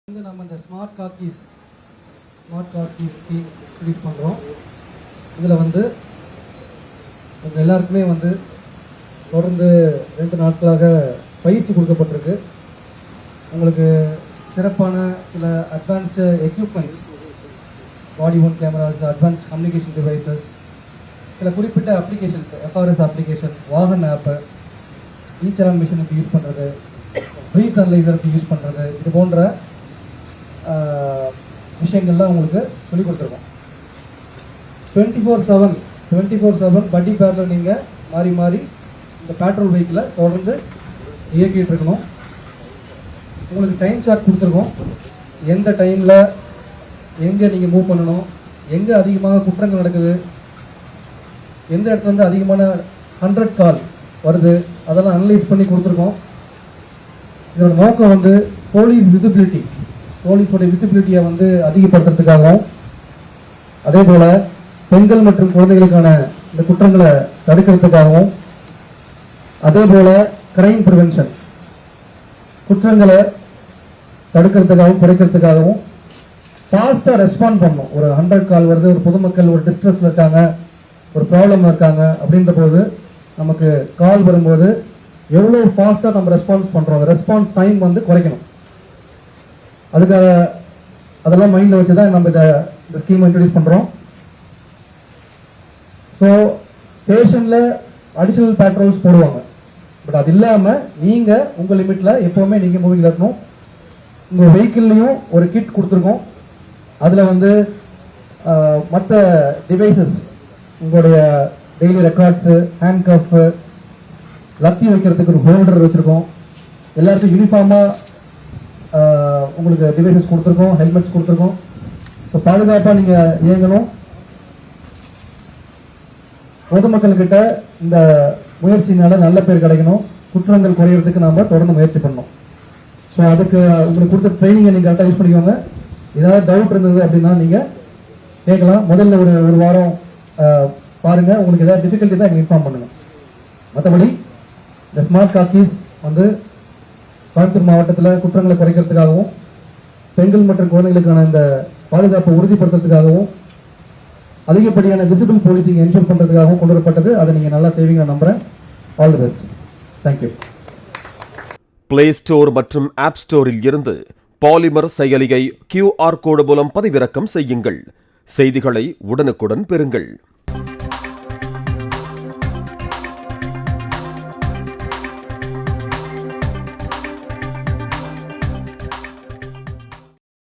வந்து நம்ம இந்த smart car keys scheme release பண்ணுறோம். இதில் வந்து உங்கள் எல்லாருக்குமே வந்து தொடர்ந்து 2 நாட்களாக பயிற்சி கொடுக்கப்பட்டிருக்கு. உங்களுக்கு சிறப்பான சில advanced equipments, body worn cameras, advance communication devices, சில குறிப்பிட்ட applications, FRS application, Vahan app, e challan மிஷினுக்கு யூஸ் பண்ணுறது, ப்ரீத் அனலைசருக்கு யூஸ் பண்ணுறது, இது போன்ற விஷயங்கள்லாம் உங்களுக்கு சொல்லிக் கொடுத்துருக்கோம். 24/7 பட்டி பேரில் நீங்கள் மாறி மாறி இந்த பேட்ரோல் வெஹிக்கிளை தொடர்ந்து இயக்கிட்டு இருக்கணும். உங்களுக்கு டைம் சார்ட் கொடுத்துருக்கோம். எந்த டைமில் எங்கே நீங்கள் மூவ் பண்ணணும், எங்கே அதிகமாக குற்றங்கள் நடக்குது, எந்த இடத்துல வந்து அதிகமான 100 கால் வருது, அதெல்லாம் அனலைஸ் பண்ணி கொடுத்துருக்கோம். இதோட நோக்கம் வந்து போலீஸோட விசிபிலிட்டியை வந்து அதிகப்படுத்துறதுக்காகவும், அதே போல் பெண்கள் மற்றும் குழந்தைகளுக்கான இந்த குற்றங்களை தடுக்கிறதுக்காகவும், அதே போல் கிரைம் ப்ரிவென்ஷன், குற்றங்களை தடுக்கிறதுக்காகவும் குறைக்கிறதுக்காகவும் ஃபாஸ்ட்டாக ரெஸ்பாண்ட் பண்ணணும். ஒரு 100 கால் வருது, ஒரு பொதுமக்கள் ஒரு டிஸ்ட்ரெஸில் இருக்காங்க, ஒரு ப்ராப்ளம் இருக்காங்க அப்படின்ற போது நமக்கு கால் வரும்போது எவ்வளோ ஃபாஸ்ட்டாக நம்ம ரெஸ்பான்ஸ் பண்ணுறோம், ரெஸ்பான்ஸ் டைம் வந்து குறைக்கணும். அதுக்காக அதெல்லாம் மைண்டில் வச்சு தான் நம்ம இந்த ஸ்கீமை இன்ட்ரடியூஸ் பண்ணுறோம். ஸோ ஸ்டேஷனில் அடிஷனல் பேட்ரோல்ஸ் போடுவாங்க, பட் அது இல்லாமல் நீங்கள் உங்கள் லிமிட்டில் எப்போவுமே நீங்கள் மூவிங்கில் இருக்கணும். உங்கள் வெஹிக்கிள்லையும் ஒரு கிட் கொடுத்துருக்கோம். அதில் வந்து மற்ற டிவைசஸ், உங்களுடைய டெய்லி ரெக்கார்ட்ஸு, ஹேண்ட் கஃப்பு, லத்தி வைக்கிறதுக்கு ஒரு ஹோல்டர் வச்சுருக்கோம். எல்லாருக்கும் யூனிஃபார்மாக உங்களுக்கு டிவைசஸ் கொடுத்துருக்கோம், ஹெல்மெட்ஸ் கொடுத்துருக்கோம். ஸோ பாதுகாப்பாக நீங்கள் இயங்கணும். பொதுமக்கள்கிட்ட இந்த முயற்சினால நல்ல பேர் கிடைக்கணும், குற்றங்கள் குறையிறதுக்கு நாம் தொடர்ந்து முயற்சி பண்ணணும். ஸோ அதுக்கு உங்களுக்கு கொடுத்த ட்ரைனிங்கை நீங்கள் கரெக்டாக யூஸ் பண்ணிக்கோங்க. ஏதாவது டவுட் இருந்தது அப்படின்னா நீங்கள் கேட்கலாம். முதல்ல ஒரு வாரம் பாருங்கள், உங்களுக்கு ஏதாவது டிஃபிகல்ட்டி தான் எங்களுக்கு இன்ஃபார்ம் பண்ணுங்கள். மற்றபடி இந்த ஸ்மார்ட் காக்கீஸ் வந்து கோயம்புத்தூர் மாவட்டத்தில் குற்றங்களை குறைக்கிறதுக்காகவும், பெண்கள் மற்றும் குழந்தைகளுக்கான இந்த பாதுகாப்பை உறுதிப்படுத்துறதுக்காகவும், அதிகப்படியான விசிபிள் போலீசிங் என்ஷூர் பண்ணுறதுக்காகவும் கொண்டு வரப்பட்டது. அதை நீங்கள் நல்லா செய்வீங்க நம்புகிறேன். All the best. Thank you. Play store மற்றும் ஆப் ஸ்டோரில் இருந்து பாலிமர் செயலியை QR கோடு மூலம் பதிவிறக்கம் செய்யுங்கள். செய்திகளை உடனுக்குடன் பெறுங்கள்.